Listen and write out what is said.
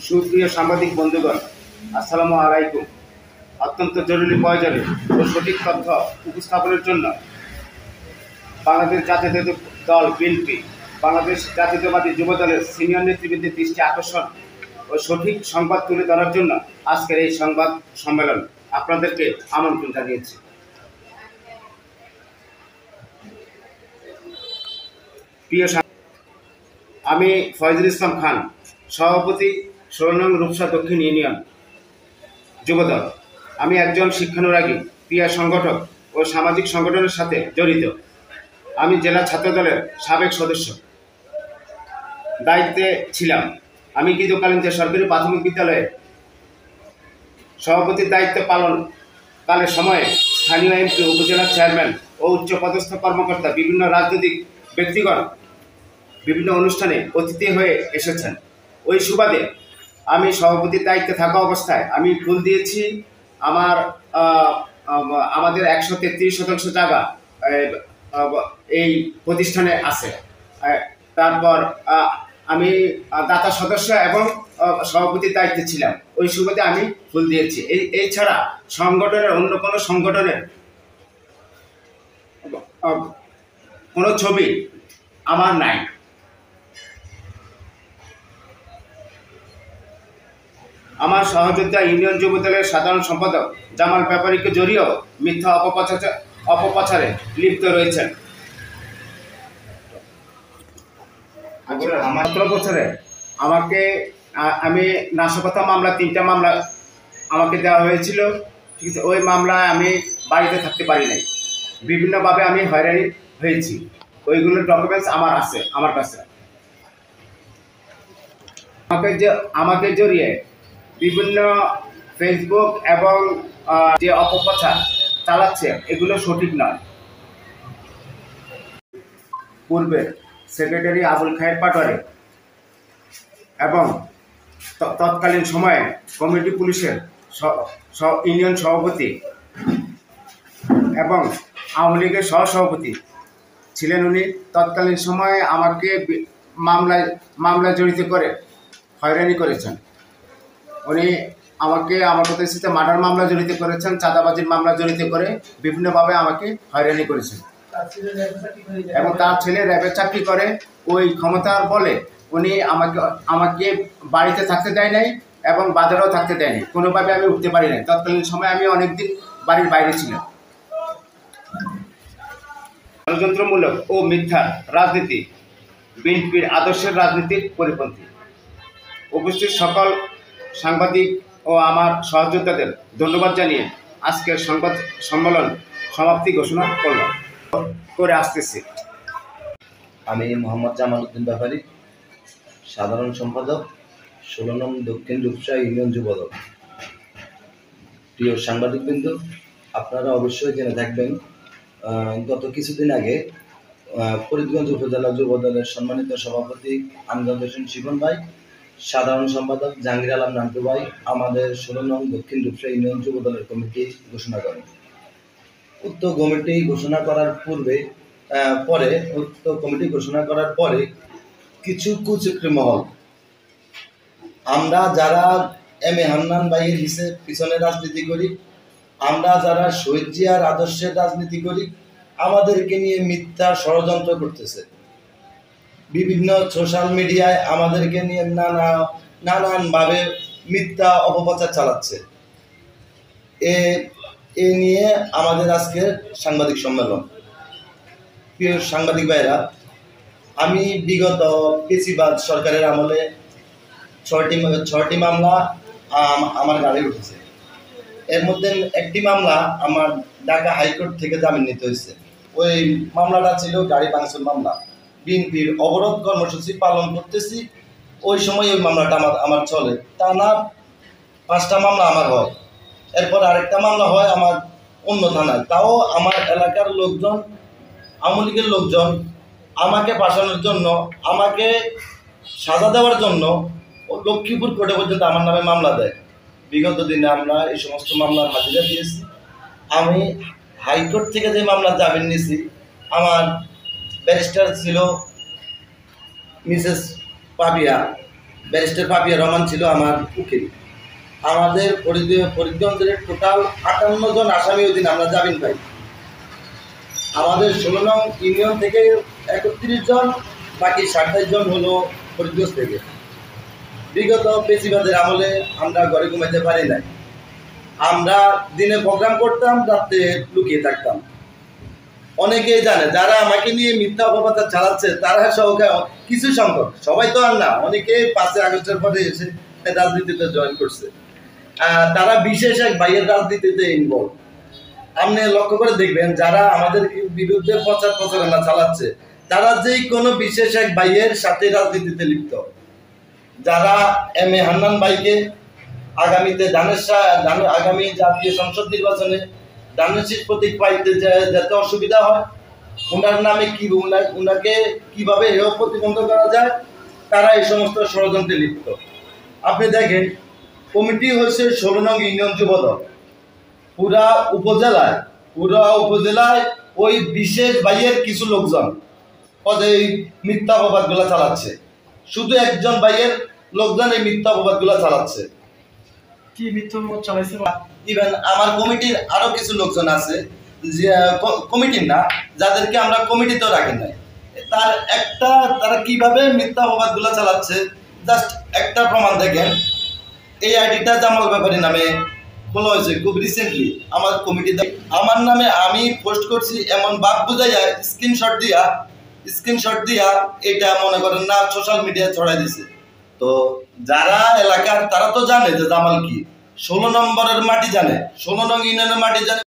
সুপ্রিয় সাংবাদিক বন্ধুগণ, আসসালামু আলাইকুম। অত্যন্ত জরুরি প্রয়োজনে ও সঠিক তথ্য উপস্থাপনের জন্য বাংলাদেশ জাতীয়তাবাদী দল বিএনপি, বাংলাদেশ জাতীয়তাবাদী যুব দলের সিনিয়র নেতৃবৃন্দের দৃষ্টি আকর্ষণ ও সঠিক সংবাদ তুলে ধরার জন্য আজকের এই সংবাদ সম্মেলন আপনাদেরকে আমন্ত্রণ জানিয়েছি। প্রিয় আমি ফয়জুল ইসলাম খান, সভাপতি 16 নং রূপসা দক্ষিণ ইউনিয়ন যুবদল। আমি একজন শিক্ষানুরাগী, ক্রীড়া সংগঠক ও সামাজিক সংগঠনের সাথে জড়িত। আমি জেলা ছাত্রদলের সাবেক সদস্য দায়িত্বে ছিলাম। আমি কৃতকালীন যে সরকারি প্রাথমিক বিদ্যালয়ে সভাপতির দায়িত্ব পালনকালের সময়ে স্থানীয় এমপি, উপজেলা চেয়ারম্যান ও উচ্চপদস্থ কর্মকর্তা, বিভিন্ন রাজনৈতিক ব্যক্তিগণ বিভিন্ন অনুষ্ঠানে অতিথি হয়ে এসেছেন। ওই সুবাদে আমি সভাপতির দায়িত্বে থাকা অবস্থায় আমি ফুল দিয়েছি। আমাদের 133% জায়গা এই প্রতিষ্ঠানে আছে। তারপর আমি দাতা সদস্য এবং সভাপতির দায়িত্বে ছিলাম। ওই সুবাদে আমি ফুল দিয়েছি। এই ছাড়া সংগঠনের অন্য কোনো সংগঠনের কোনো ছবি আমার নাই। আমার সহযোদ্ধা ইউনিয়ন যুবদলের সাধারণ সম্পাদক জামাল ব্যাপারীকে জড়িয়েও মিথ্যা অপপ্রচারে লিপ্ত রয়েছেন। আমার 17 বছরে আমি নাশকতা মামলা 3টা মামলা আমাকে দেওয়া হয়েছিল। ঠিক আছে, ওই মামলায় আমি বাড়িতে থাকতে পারি নাই। বিভিন্নভাবে আমি হয়রানি হয়েছি। ওইগুলোর ডকুমেন্টস আমার কাছে। আমাকে জড়িয়ে বিভিন্ন ফেসবুক এবং যে অপপ্রচার চালাচ্ছে, এগুলো সঠিক নয়। পূর্বে সেক্রেটারি আবুল খায়ের পাটোয়ারি এবং তৎকালীন সময়ে কমিউনিটি পুলিশের ইউনিয়ন সভাপতি এবং আওয়ামী লীগের সহসভাপতি ছিলেন। উনি তৎকালীন সময়ে আমাকে মামলায় জড়িত করে হয়রানি করেছেন। উনি আমাকে আমার প্রতিষ্ঠিত মার্ডার মামলা জড়িত করেছেন, চাঁদাবাজির মামলা জড়িত করে বিভিন্নভাবে আমাকে হয়রানি করেছেন। এবং তার ছেলে র্যাবে চাকরি করে। ওই ক্ষমতার বলে উনি আমাকে বাড়িতে থাকতে দেয় নাই এবং বাজারেও থাকতে দেয়নি। কোনোভাবে আমি উঠতে পারি নাই। তৎকালীন সময় আমি অনেকদিন বাড়ির বাইরে ছিলাম। ষড়যন্ত্রমূলক ও মিথ্যা রাজনীতি বিএনপির আদর্শের রাজনীতির পরিপন্থী। উপস্থিত সকল সাংবাদিক ও আমার সহযোদ্ধাদের ধন্যবাদ জানিয়ে আজকের সংবাদ সম্মেলন সমাপ্তি ঘোষণা করে আসতেছি। আমি মোহাম্মদ জামাল উদ্দিন ব্যাপারী, সাধারণ সম্পাদক 16 নং দক্ষিণ রূপসা ইউনিয়ন যুবদল। প্রিয় সাংবাদিকবৃন্দ, আপনারা অবশ্যই জেনে থাকবেন, গত কিছুদিন আগে ফরিদগঞ্জ উপজেলা যুবদলের সম্মানিত সভাপতি আমজাদ হোসেন শিবন ভাই, সাধারণ সম্পাদক জাহাঙ্গীর আলম নান্টু ভাই আমাদের 16 নং দক্ষিণ রূপসা ইউনিয়ন যুবদলের কমিটি ঘোষণা করেন। উক্ত কমিটি ঘোষণা করার পরে কিছু কুচক্রী মহল, আমরা যারা এম এ হান্নান ভাইয়ের পিছনে রাজনীতি করি, আমরা যারা শহীদ জিয়ার আদর্শের রাজনীতি করি, আমাদেরকে নিয়ে মিথ্যা ষড়যন্ত্র করতেছে। বিভিন্ন সোশ্যাল মিডিয়ায় আমাদেরকে নিয়ে নানানভাবে মিথ্যা অপপ্রচার চালাচ্ছে। এ নিয়ে আমাদের আজকের সাংবাদিক সম্মেলন। প্রিয় সাংবাদিক ভাইরা, আমি বিগত পেশিবাদ সরকারের আমলে 6টি মামলা আমার গাড়ি উঠেছে। এর মধ্যে একটি মামলা আমার ঢাকা হাইকোর্ট থেকে জামিন নিতে হয়েছে। ওই মামলাটা ছিল গাড়ি ভাঙচুর মামলা। বিএনপির অবরোধ কর্মসূচি পালন করতেছি, ওই সময় ওই মামলাটা আমার চলে। তা না 5টা মামলা আমার হয়। এরপর আরেকটা মামলা হয় আমার অন্য থানায়। তাও আমার এলাকার লোকজন, আওয়ামী লীগের লোকজন আমাকে ফাঁসানোর জন্য, আমাকে সাজা দেওয়ার জন্য লক্ষ্মীপুর কোর্টে পর্যন্ত আমার নামে মামলা দেয়। বিগত দিনে আমরা এই সমস্ত মামলার হাজিরা দিয়েছি। আমি হাইকোর্ট থেকে যে মামলার জামিন নিয়েছি, আমার ব্যারিস্টার ছিল মিসেস পাবিয়া, ব্যারিস্টার পাপিয়া রহমান ছিল আমার উকিল। আমাদের ফরিদগঞ্জের টোটাল 58 জন আসামি ওই দিন আমরা জামিন পাই। আমাদের 16 নং ইউনিয়ন থেকে 31 জন, বাকি 27 জন হলো ফরিদগঞ্জ থেকে। বিগত পেশিবাদের আমলে আমরা ঘরে ঘুমাইতে পারি নাই। আমরা দিনে প্রোগ্রাম করতাম, রাত্রে লুকিয়ে থাকতাম। অনেকেই জানে যারা আমাকে নিয়ে মিথ্যা অপপ্রচার চালাচ্ছে তারা কিছু সংখ্যক, সবাই তো আর না, অনেকেই 5 আগস্টের পরে এসে রাজনীতিতে জয়েন করছে। তারা বিশেষ এক ভাইয়ের রাজনীতিতে ইনভলভ। আপনি লক্ষ্য করে দেখবেন যারা আমাদের বিরুদ্ধে প্রচারণা চালাচ্ছে তারা যেই কোনো বিশেষ এক ভাইয়ের সাথে রাজনীতিতে লিপ্ত। যারা এম এ হান্নান ভাইকে আগামীতে আগামী জাতীয় সংসদ নির্বাচনে ধানের শীষ প্রতীক পাইতে যাতে অসুবিধা হয়, ওনার নামে ওনাকে কিভাবে হেয় প্রতিবন্ধ করা যায়, তারা এই সমস্ত ষড়যন্ত্রে লিপ্ত। আপনি দেখেন কমিটি হয়েছে 16 নং ইউনিয়ন যুবদল। পুরা উপজেলায় ওই বিশেষ ভাইয়ের কিছু লোকজন এই মিথ্যা অপবাদগুলো চালাচ্ছে। শুধু একজন ভাইয়ের লোকজন এই মিথ্যা অপবাদগুলো চালাচ্ছে। কি মিথ্যা চালাইছে? ইভেন আমার কমিটির আরো কিছু লোকজন আছে যে কমিটির না, যাদেরকে আমরা কমিটিতেও রাখি নাই। তারা কিভাবে মিথ্যা অপবাদগুলো চালাচ্ছে জাস্ট একটা প্রমাণ দেখেন। এই আইডিটা জামাল ব্যাপারী নামে খোলা হয়েছে খুব রিসেন্টলি আমার কমিটিতে। আমার নামে আমি পোস্ট করছি এমন ভাব বুঝাইয়া স্ক্রিনশট দিয়া এটা মনে করেন না সোশ্যাল মিডিয়ায় ছড়াই দিছে। তো যারা এলাকার তারা তো জানে যে জামাল কি, 16 নম্বরের মাটি জানে, 16 নং ইউনিয়নের মাটি জানে।